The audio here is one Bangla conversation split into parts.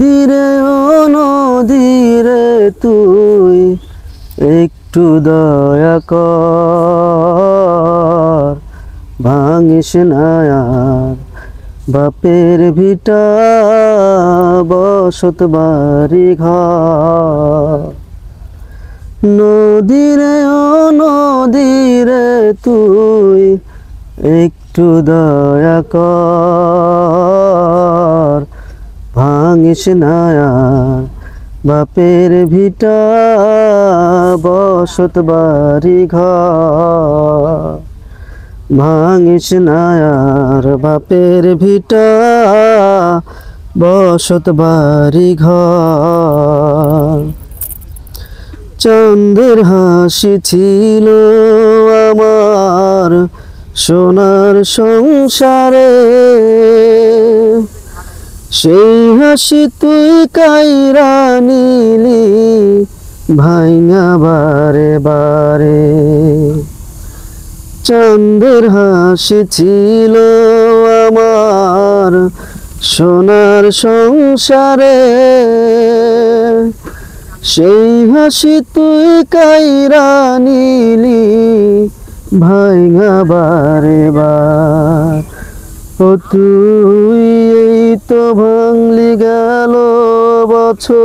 নদীরে ও নদীরে তুই একটু দয়া কর, ভাঙিস না আর বাপের ভিটা বসত বাড়ি ঘর। নদীরে ও নদীরে তুই একটু দয়া কর, ভাঙিস না আর বাপের ভিটা বসত বাড়ি ঘর। ভাঙিস না আর বাপের ভিটা বসত বাড়ি ঘর। চাঁদের হাসি ছিল আমার সোনার সংসারে, সেই হাসি তুই কাইরা নিলি ভাইঙা বারে বারে। চাঁদের হাসি ছিল আমার সোনার সংসারে, সেই হাসি তুই কাইরা নিলি ভাইঙা বারে বার। ও তুই এই তো ভাঙলি গেল বছর,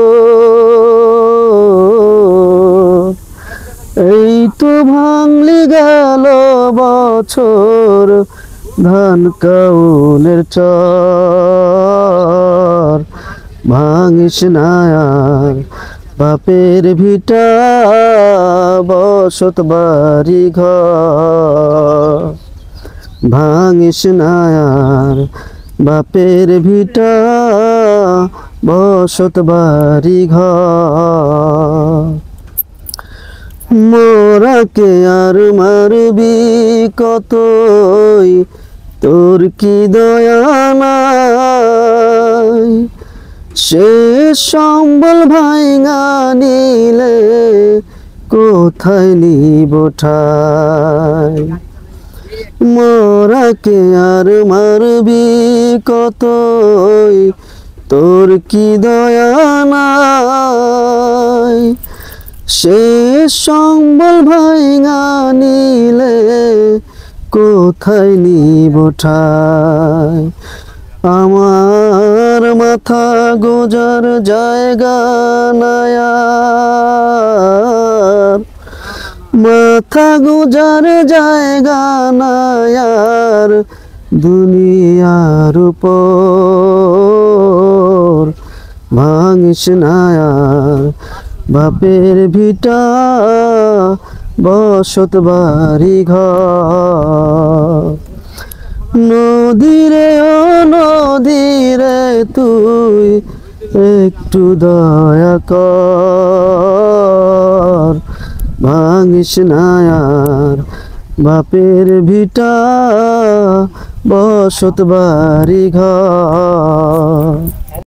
এই তো ভাঙলি গেল বছর ধান কাউনের চর। ভাঙিস না আর বাপের ভিটা বসত বাড়ি ঘর। ভাঙিস না আর বাপের ভিটা বসত বাড়ি ঘর। মোরাকে আর মারবি কতই, তোর কি দয়া নাই? সে সম্বল ভাইঙা নিলে কোথায় নিব ঠাই? মোরাকে আর মারবি কতই, তোর কি দয়া নাই? সে সম্বল ভাইঙা নিলে কোথায় নিব ঠাই? আমার মাথা গোজার জায়গা নাই আর, মাথা গোজার জায়গা নাই আর দুনিয়ার উপর। ভাঙিস না আর বাপের ভিটা বসত বাড়ি ঘর। নদীরে ও নদীরে তুই একটু দয়া কর, ভাঙিস না আর বাপের ভিটা বসত বাড়ি ঘর।